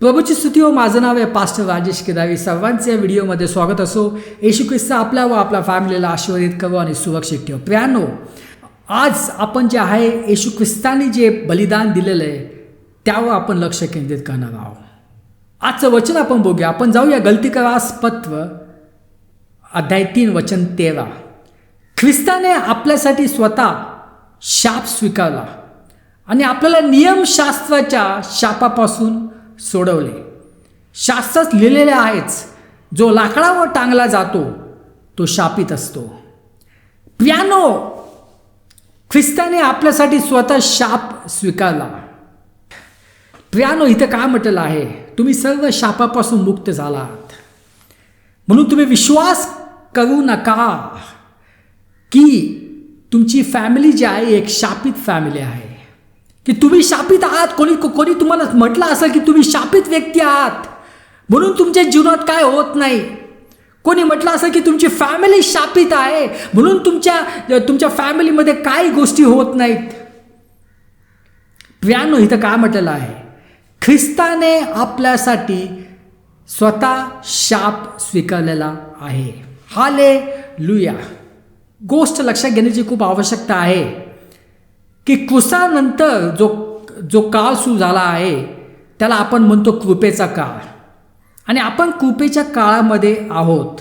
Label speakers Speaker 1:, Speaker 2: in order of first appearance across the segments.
Speaker 1: प्रभूची स्तुती हो. माझं नाव आहे पास्टर राजेश केदारी. सर्वांचे या व्हिडिओमध्ये स्वागत असो. येशू ख्रिस्त आपल्या व आपल्या फॅमिलीला आशीर्वादित करो आणि सुरक्षित ठेव. प्रियानो, आज आपण जे आहे येशू ख्रिस्तांनी जे बलिदान दिलेलं आहे त्यावर आपण लक्ष केंद्रित करणार आहोत. आजचं वचन आपण बघूया. आपण जाऊया गलतीकरास पत्र अध्याय 3 वचन 13. ख्रिस्ताने आपल्यासाठी स्वतः शाप स्वीकारला आणि आपल्याला नियमशास्त्राच्या शापापासून सोडवले. शास्त्रात लिहिलेले आहेच, जो लाकडावर टांगला जातो तो शापित असतो. प्रियानो, ख्रिस्ताने आपल्यासाठी स्वतः शाप स्वीकारला. प्रियानो, इथं काय म्हटलेलं आहे? तुम्ही सर्व शापापासून मुक्त झालात. म्हणून तुम्ही विश्वास करू नका की तुमची फॅमिली जी आहे एक शापित फॅमिली आहे, की तुम्ही शापित आहात. कोणी तुम्हाला म्हटलं असेल की तुम्ही शापित व्यक्ती आहात म्हणून तुमच्या जीवनात काय होत नाही. कोणी म्हटलं असेल की तुमची फॅमिली शापित आहे म्हणून तुमच्या फॅमिलीमध्ये काही गोष्टी होत नाहीत. प्रियानो, इथं काय म्हटलेलं आहे? ख्रिस्ताने आपल्यासाठी स्वतः शाप स्वीकारलेला आहे. हालेलुया. गोष्ट लक्षात घेण्याची खूप आवश्यकता आहे की क्रूसानंतर जो काळ सुरू झाला आहे त्याला आपण म्हणतो कृपेचा काळ, आणि आपण कृपेच्या काळामध्ये आहोत.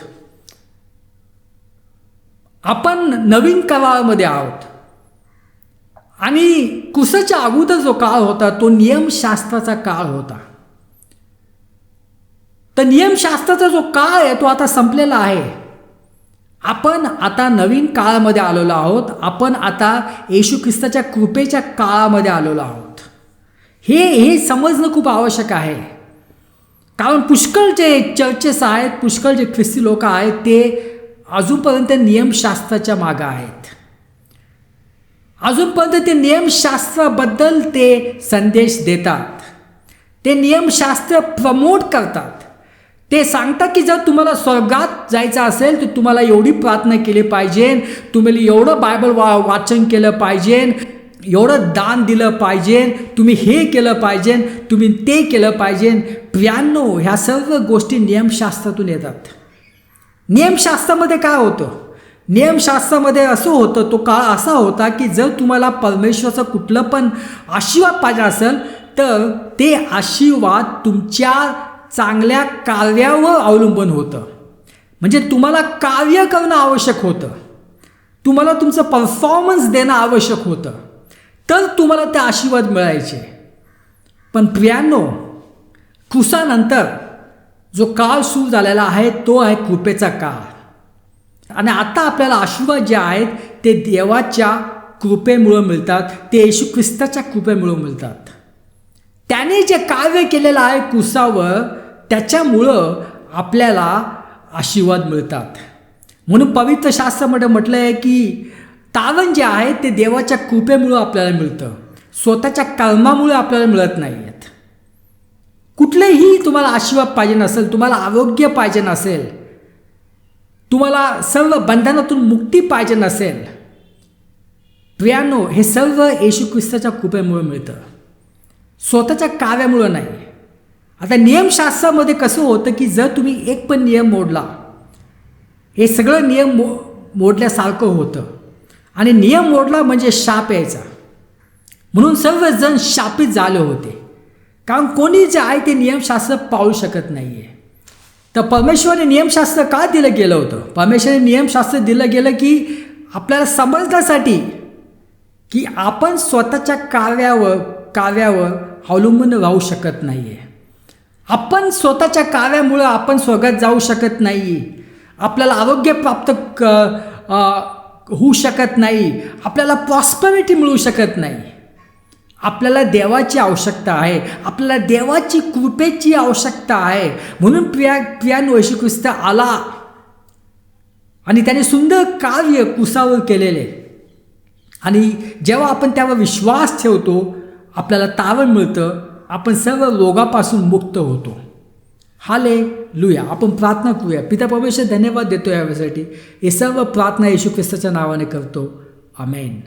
Speaker 1: आपण नवीन काळामध्ये आहोत. आणि क्रूसाच्या अगोदर जो काळ होता तो नियमशास्त्राचा काळ होता. तर नियमशास्त्राचा जो काळ आहे तो आता संपलेला आहे. आपण आता नवीन काळामध्ये आलेलो आहोत. आपण आता येशू ख्रिस्ताच्या कृपेच्या काळामध्ये आलेलो आहोत. हे समजणं खूप आवश्यक आहे. कारण पुष्कळ जे चर्चेस आहेत, पुष्कळ जे ख्रिस्ती लोक आहेत ते अजूनपर्यंत नियमशास्त्राच्या मागं आहेत. अजूनपर्यंत ते नियमशास्त्राबद्दल ते संदेश देतात. ते नियमशास्त्र प्रमोट करतात. ते सांगतात की जर तुम्हाला स्वर्गात जायचं असेल तर तुम्हाला एवढी प्रार्थना केली पाहिजे, तुम्ही एवढं बायबल वाचन केलं पाहिजे, एवढं दान दिलं पाहिजे, तुम्ही हे केलं पाहिजे, तुम्ही ते केलं पाहिजे. प्रियानो, ह्या सर्व गोष्टी नियमशास्त्रातून येतात. नियमशास्त्रामध्ये काय होतं? नियमशास्त्रामध्ये असं होतं, तो काळ असा होता की जर तुम्हाला परमेश्वराचं कुठलं पण आशीर्वाद पाहिजे असेल तर ते आशीर्वाद तुमच्या चांगल्या कार्यावर अवलंबून होतं. म्हणजे तुम्हाला कार्य करणं आवश्यक होतं, तुम्हाला तुमचं परफॉर्मन्स देणं आवश्यक होतं, तर तुम्हाला ते आशीर्वाद मिळायचे. पण प्रियानो, क्रूसानंतर जो काळ सुरू झालेला आहे तो आहे कृपेचा काळ. आणि आता आपल्याला आशीर्वाद जे आहेत ते देवाच्या कृपेमुळं मिळतात, ते येशू ख्रिस्ताच्या कृपेमुळं मिळतात. त्याने जे कार्य केलेलं आहे क्रूसावर त्याच्यामुळं आपल्याला आशीर्वाद मिळतात. म्हणून पवित्र शास्त्रामध्ये म्हटलं आहे की तारण जे आहे ते देवाच्या कृपेमुळं आपल्याला मिळतं, स्वतःच्या कर्मामुळे आपल्याला मिळत नाही आहेत. कुठलेही तुम्हाला आशीर्वाद पाहिजे नसेल, तुम्हाला आरोग्य पाहिजे नसेल, तुम्हाला सर्व बंधनातून मुक्ती पाहिजे नसेल, प्रियानो, हे सर्व येशू ख्रिस्ताच्या कृपेमुळे मिळतं, स्वतःच्या कार्यामुळं नाही. आता नियमशास्त्रामध्ये कसं होतं की जर तुम्ही एक पण नियम मोडला, हे सगळं नियम मोडल्यासारखं होतं. आणि नियम मोडला म्हणजे शाप यायचा. म्हणून सर्वजण शापित झाले होते. कारण कोणी जे आहे ते नियमशास्त्र पाळू शकत नाही आहे. तर परमेश्वराने नियमशास्त्र का दिलं गेलं होतं? परमेश्वराने नियमशास्त्र दिलं गेलं की आपल्याला समजण्यासाठी की आपण स्वतःच्या कार्यावर अवलंबून राहू शकत नाही आहे. आपण स्वतःच्या कार्यामुळं आपण स्वर्गात जाऊ शकत नाही. आपल्याला आरोग्य प्राप्त होऊ शकत नाही. आपल्याला प्रॉस्पेरिटी मिळू शकत नाही. आपल्याला देवाची आवश्यकता आहे. आपल्याला देवाची कृपेची आवश्यकता आहे. म्हणून प्रियानो, येशू ख्रिस्त आला आणि त्याने सुंदर कार्य क्रूसावर केलेले. आणि जेव्हा आपण त्यावर विश्वास ठेवतो आपल्याला तारण मिळतं, आपण सर्व रोगापासून मुक्त होतो. हालेलुया. आपण प्रार्थना करूया. पिता परमेश्वर, धन्यवाद देतो यासाठी. हे सर्व प्रार्थना येशू ख्रिस्ताच्या नावाने करतो. आमेन.